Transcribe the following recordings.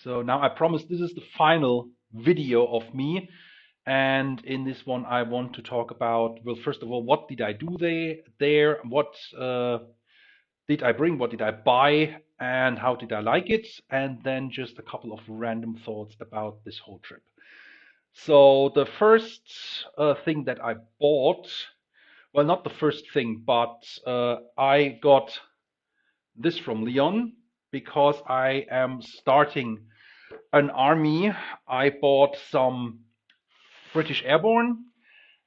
So now I promise this is the final video of me. And in this one, I want to talk about, well, first of all, what did I do there? What did I bring? What did I buy? And how did I like it? And then just a couple of random thoughts about this whole trip. So the first thing that I bought, well, not the first thing, but I got this from Leon because I am starting an army. I bought some British Airborne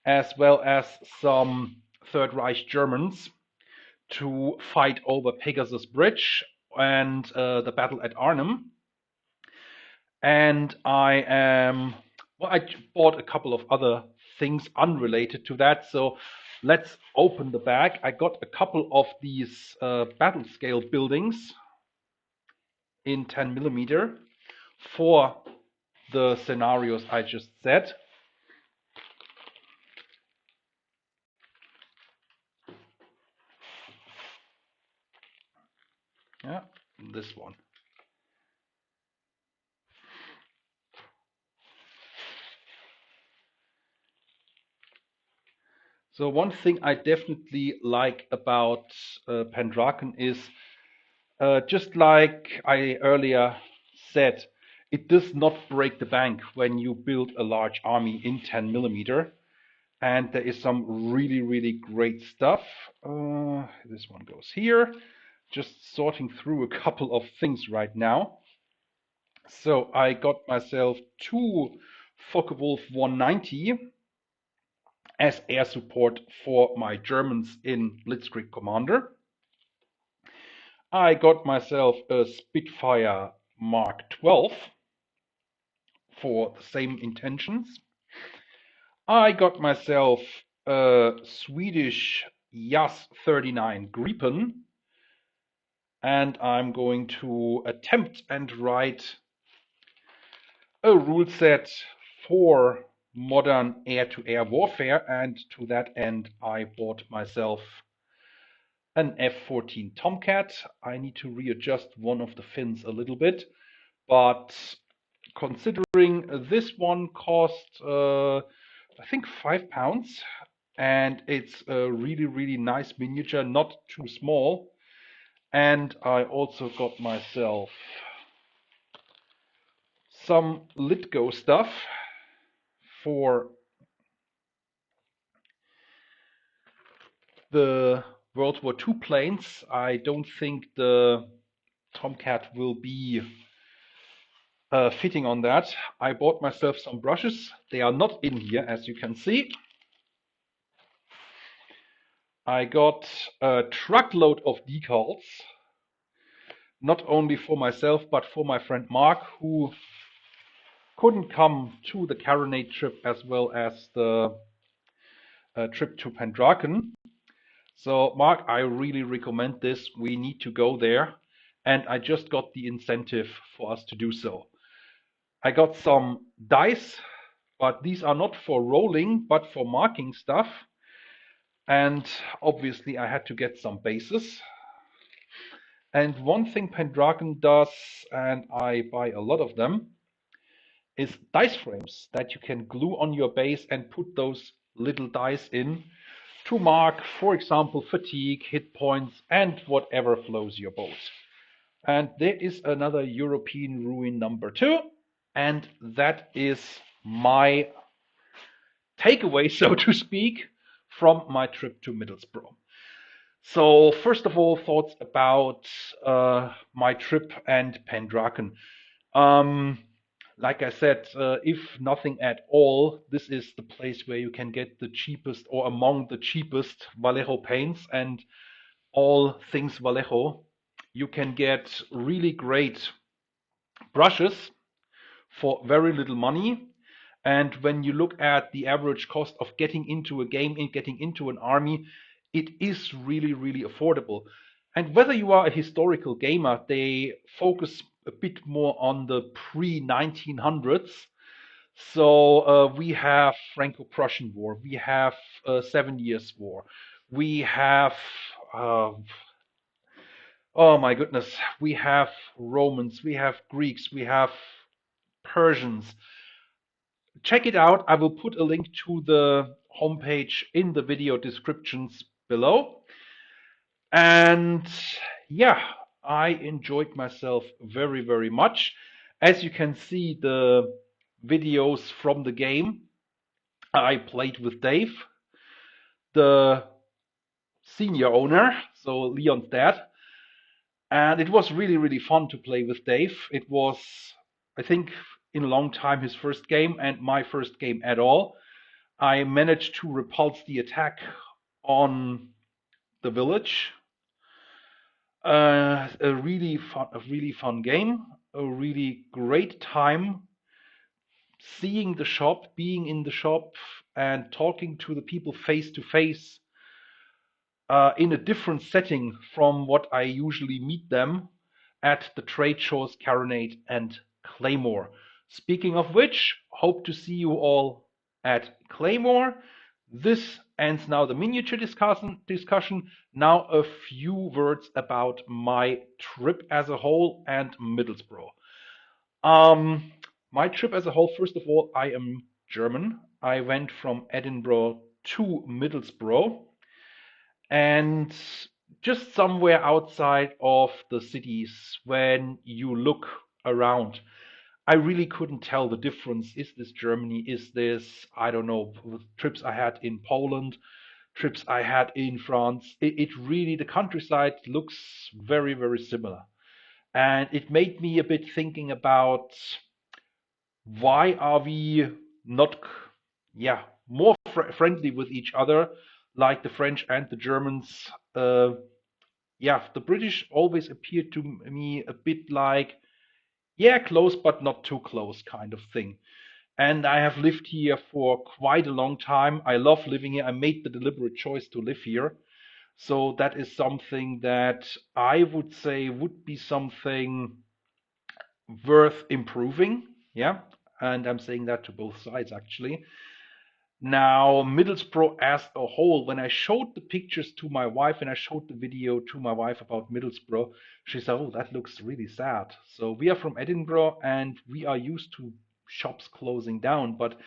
as well as some Third Reich Germans to fight over Pegasus Bridge and the battle at Arnhem. And I bought a couple of other things unrelated to that. So let's open the bag. I got a couple of these battle scale buildings in 10mm for the scenarios I just said. Yeah, this one. So one thing I definitely like about Pendraken is, just like I earlier said, it does not break the bank when you build a large army in 10mm. And there is some really, really great stuff. This one goes here. Just sorting through a couple of things right now. So I got myself two Focke-Wulf 190 as air support for my Germans in Blitzkrieg Commander. I got myself a Spitfire Mark 12 for the same intentions. I got myself a Swedish Jas 39 Gripen, and I'm going to attempt and write a rule set for modern air-to-air warfare, and to that end I bought myself an F-14 Tomcat. I need to readjust one of the fins a little bit, but considering this one cost I think £5, and it's a really, really nice miniature, not too small. And I also got myself some Litgo stuff for the World War II planes. I don't think the Tomcat will be fitting on that. I bought myself some brushes. They are not in here, as you can see. I got a truckload of decals, not only for myself, but for my friend Mark, who couldn't come to the Caronate trip as well as the trip to Pendraken. So Mark, I really recommend this. We need to go there. And I just got the incentive for us to do so. I got some dice, but these are not for rolling, but for marking stuff. And obviously I had to get some bases. And one thing Pendraken does, and I buy a lot of them, is dice frames that you can glue on your base and put those little dice in to mark, for example, fatigue, hit points, and whatever flows your boat. And there is another European ruin number 2, and that is my takeaway, so to speak, from my trip to Middlesbrough. So first of all, thoughts about my trip and Pendraken. Like I said, if nothing at all, this is the place where you can get the cheapest or among the cheapest Vallejo paints and all things Vallejo. You can get really great brushes for very little money. And when you look at the average cost of getting into a game and getting into an army, it is really, really affordable. And whether you are a historical gamer, they focus a bit more on the pre-1900s. So we have Franco-Prussian War, we have 7 Years' War, we have Oh my goodness, we have Romans, we have Greeks, we have Persians. Check it out. I will put a link to the homepage in the video descriptions below. And yeah, I enjoyed myself very, very much. As you can see, the videos from the game, I played with Dave, the senior owner, so Leon's dad. And it was really, really fun to play with Dave. It was, I think, in a long time, his first game and my first game at all. I managed to repulse the attack on the village. A really fun game, a really great time seeing the shop, being in the shop, and talking to the people face to face in a different setting from what I usually meet them at the trade shows Caronate and Claymore. Speaking of which, hope to see you all at Claymore. This ends now the miniature discussion. Now a few words about my trip as a whole and Middlesbrough. Um, my trip as a whole, first of all, I am German. I went from Edinburgh to Middlesbrough and just somewhere outside of the cities when you look around. I really couldn't tell the difference. Is this Germany? Is this, I don't know, trips I had in Poland, trips I had in France? It really, the countryside looks very, very similar. And it made me a bit thinking about why are we not, yeah, more friendly with each other, like the French and the Germans. Yeah, the British always appeared to me a bit like, yeah, close but not too close kind of thing. And I have lived here for quite a long time. I love living here. I made the deliberate choice to live here. So that is something that I would say would be something worth improving. Yeah. And I'm saying that to both sides actually. Now, Middlesbrough as a whole, when I showed the pictures to my wife and I showed the video to my wife about Middlesbrough, she said, "Oh, that looks really sad." So we are from Edinburgh and we are used to shops closing down, but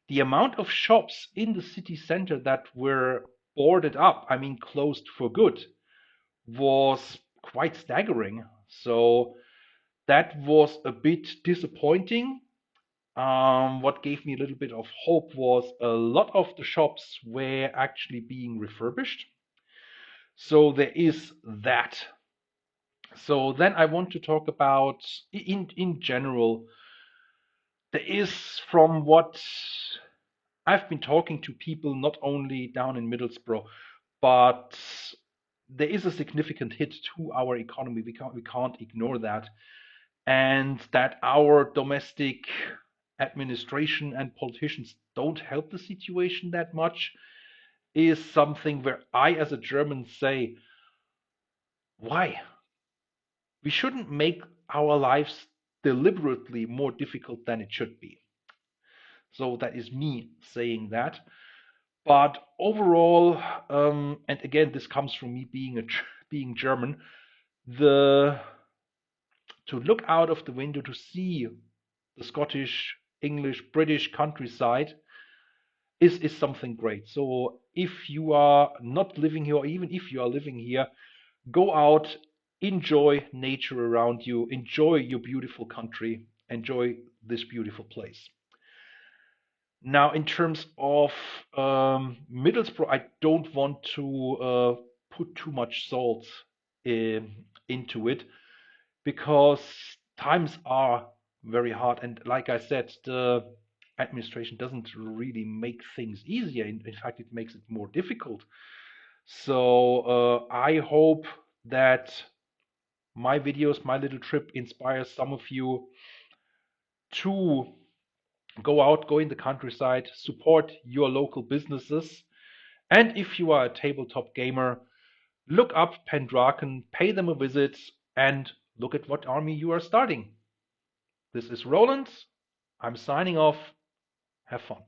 the amount of shops in the city center that were boarded up, I mean closed for good, was quite staggering. So that was a bit disappointing. What gave me a little bit of hope was a lot of the shops were actually being refurbished. So there is that. So then I want to talk about in general. There is, from what I've been talking to people, not only down in Middlesbrough, but there is a significant hit to our economy. We can't ignore that, and that our domestic administration and politicians don't help the situation that much is something where I, as a German, say, why? We shouldn't make our lives deliberately more difficult than it should be. So that is me saying that. But overall, and again, this comes from me being German, the to look out of the window to see the Scottish, English, British countryside is something great. So if you are not living here, or even if you are living here, go out, enjoy nature around you, enjoy your beautiful country, enjoy this beautiful place. Now, in terms of Middlesbrough, I don't want to put too much salt into it because times are very hard. And like I said, the administration doesn't really make things easier. In fact, it makes it more difficult. So I hope that my videos, my little trip inspires some of you to go out, go in the countryside, support your local businesses. And if you are a tabletop gamer, look up Pendraken, pay them a visit, and look at what army you are starting. This is Roland. I'm signing off. Have fun.